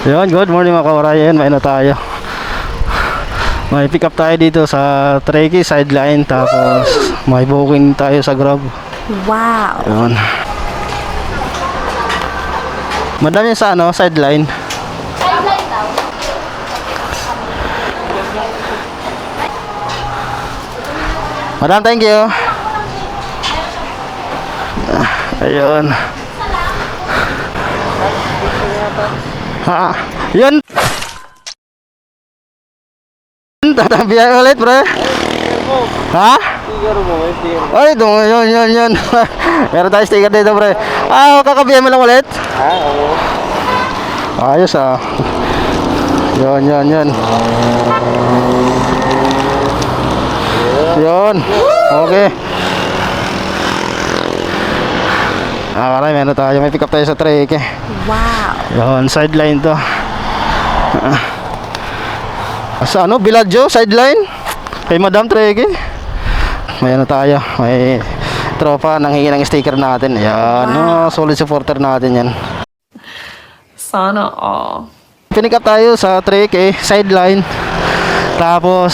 Yun, good morning mga kaurayan. May na tayo. May pick up tayo dito sa Trekkie sideline. Tapos may booking tayo sa Grab. Wow. Yun. Madami sa ano, sideline. Sideline daw. Madam, thank you. Ayun. Ha, yun. Tatabihan ulit, bro. Ha? Ay, yun. Meron tayo sticker dito, bro. Kakabihan mo lang ulit? Oo. Ayos, Yun. Yun. Okay. Karay, meron tayo. May pick up tayo sa Trekkie. Wow. Yun, sideline to. Sa ano, Villaggio, sideline. Kay Madam Trekkie. May ano tayo. May tropa, nanghingi ng sticker natin. Ayan, solid supporter natin yan. Sana all. Pinick up tayo sa Trekkie, sideline. Tapos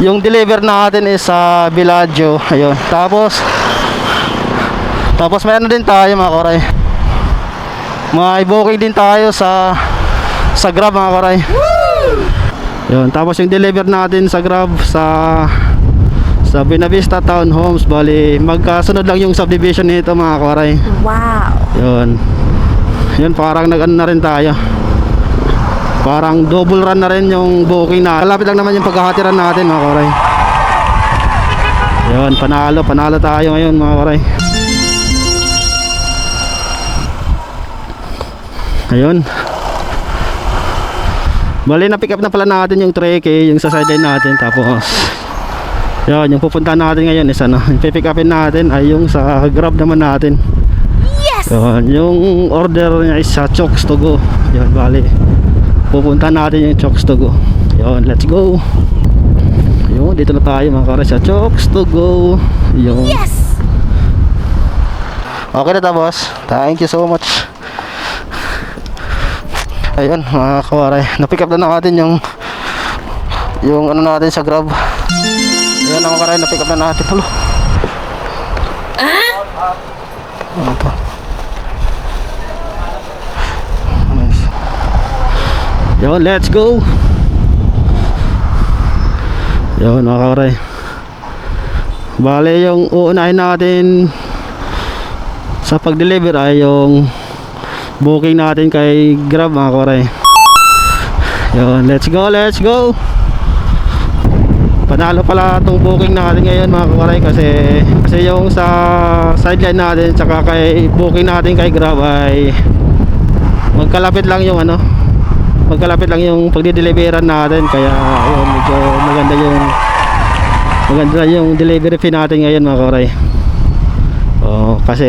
yung deliver natin is sa Villaggio. Ayun. Tapos may ano din tayo mga koray. May booking din tayo sa Grab mga koray. Yun. Tapos yung deliver natin sa Grab sa Buena Vista Townhomes. Bali magkasunod lang yung subdivision nito mga koray. Wow. Yun, parang nag-ano na rin tayo. Parang double run na rin yung booking na. Kalapit lang naman yung paghahatiran natin mga koray. Yun, panalo tayo ngayon mga koray. Ayun. Bali na pick up na pala natin yung Trekkie, yung sa sideline natin. Tapos yun, yung pupunta natin ngayon is ano, yung pick upin natin ay yung sa Grab naman natin. Yes. Yun, yung order niya is sa Chokes to Go. Yun, bali pupunta natin yung Chokes to Go. Yun, let's go. Yun, dito na tayo mga kare sa Chokes to Go. Yun. Yes. Okay na ta, boss. Thank you so much. Ayun mga kawaray, na-pick up na natin yung ano natin sa Grab. Ayun mga kawaray, na-pick up na natin. Pulo. Ano to? Nice. Yun, let's go. Yun mga kawaray, bale yung uunahin natin sa pag-deliver ay yung booking natin kay Grab mga koray. Yun, let's go. Panalo pala itong booking natin ngayon mga koray, kasi yung sa sideline natin tsaka kay booking natin kay Grab ay magkalapit lang yung pagdi-deliveran natin. Kaya ayun, medyo maganda yung delivery fee natin ngayon mga koray. Kasi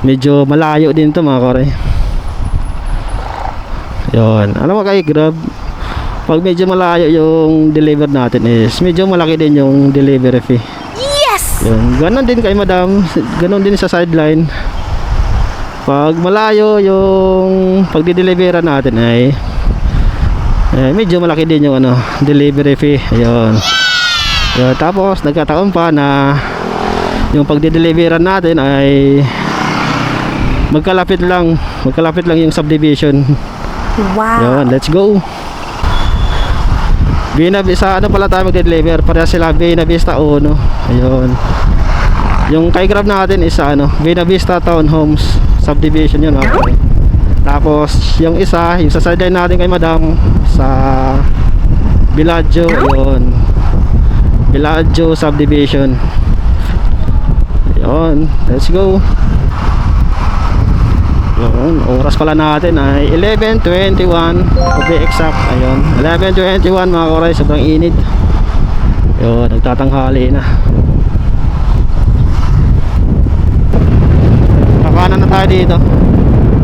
medyo malayo din to mga koray. Yun, alam mo kay Grab, pag medyo malayo yung deliver natin is medyo malaki din yung delivery fee. Yes. Yun, ganon din kay Madam, ganon din sa sideline. Pag malayo yung pagdi-deliveran natin ay medyo malaki din yung ano, delivery fee. Ayun. Yun, tapos nagkataon pa na yung pagdi-deliveran natin ay magkalapit lang yung subdivision. Wow. Yun, let's go. Sa ano pala tayo mag-deliver? Para sila Buena Vista Uno. Ayun. Yung kay Grab natin is ano, Buena Vista Townhomes subdivision yun. Okay. Tapos yung isa, yung sa sideline natin kay Madam sa Villaggio. Ayun, Villaggio subdivision. Ayun, let's go. Yun, oras pala natin ay 11:21 to be exact. Ayun, 11:21 mga koray, sobrang init. Yun, nagtatanghali na. Kakanan na tayo dito.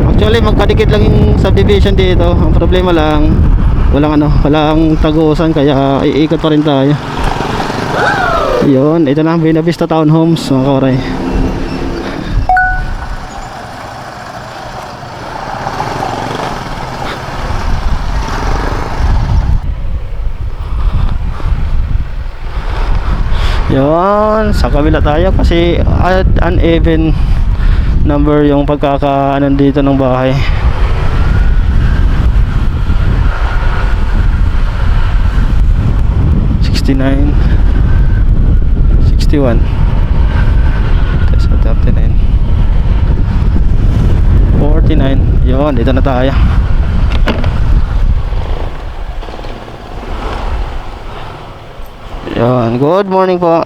Actually magkadikit lang yung subdivision dito. Ang problema lang, walang tagusan, kaya iikot pa rin tayo. Yun, ito na ang Buena Vista Townhomes mga koray. Yun, sa kabila tayo kasi uneven number yung pagkakaanan dito ng bahay. $69, $61, $39, $49. Yun, dito na tayo. Yun, good morning po.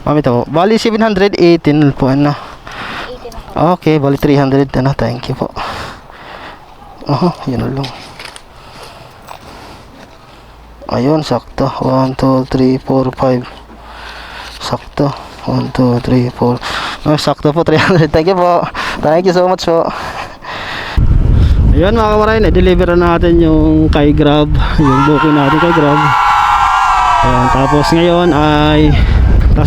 Mami to, bali 718 po ano. Okay, bali 300 ano, thank you po. Yun lang. Ayun, sakto. 1, 2, 3, 4, 5. Sakto. 1, 2, 3, 4. Sakto po, 300. Thank you po. Thank you so much po. Ayun mga kamaray, na-deliver na natin yung kay Grab, yung booking natin kay Grab. Ayan, tapos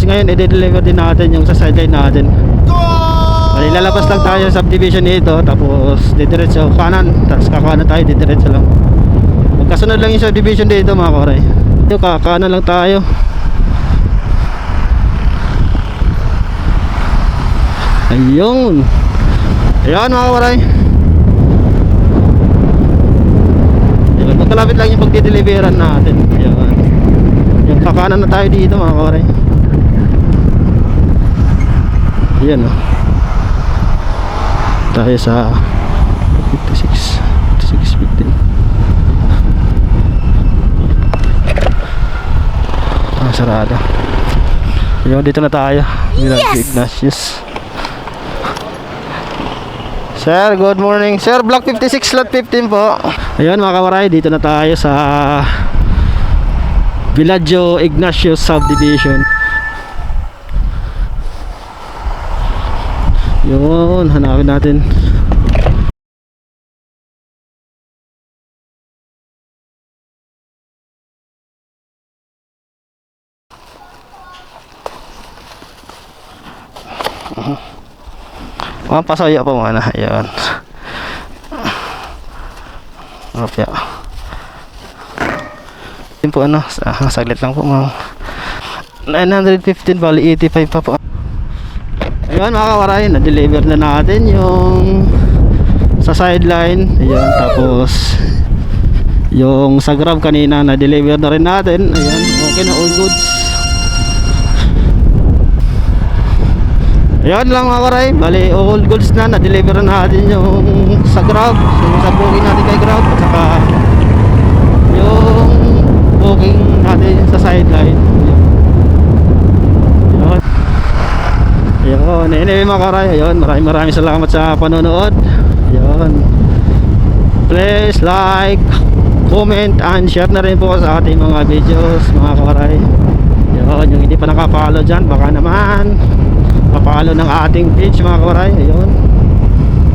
ngayon i-deliver din natin yung sa sideline natin. Bali, lalabas lang tayo sa subdivision nito, tapos didiretso kanan, tapos kakanan tayo, didiretso lang. Magkasunod lang yung subdivision dito mga kamaray. Yung kakanan lang tayo. Ayun. Ayan mga kamaray. Magkalapit lang yung pagdideliveran natin. Ayan. Yung kakanan na tayo dito mga kore. Ayan o. Tayo sa 56 15. Sarado. Ayan, dito na tayo. Yes! Ignatius. Sir, good morning. Sir, block 56, slot 15 po. Ayun mga kawaray, dito na tayo sa Villaggio Ignatius Subdivision. Yun, hanapin natin. Mga pasaya pa muna. Ayan. Okay. Yun po ano, saglit lang po mga 915 bali 85 pa po. Ayun mga kawaray, na-deliver na natin yung sa sideline. Ayan, tapos yung sa Grab kanina na-deliver na rin natin. Ayan, okay na, all goods. Ayan lang mga karay, bali all goods na, na-deliver na natin yung sa Grab, yung sa booking natin kay Grab, at saka yung booking natin sa sideline. Ayun, anyway mga karay, ayun, maraming salamat sa panonood. Ayun, please like, comment, and share na rin po sa ating mga videos mga karay. Ayun, yung hindi pa nakapalo dyan, baka naman papalo ng ating page mga kawaray. Ayun.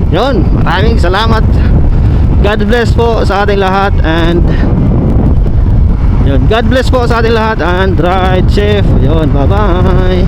Yun, maraming salamat. God bless po sa ating lahat, and yun, God bless po sa ating lahat, and ride safe. Yun, bye bye.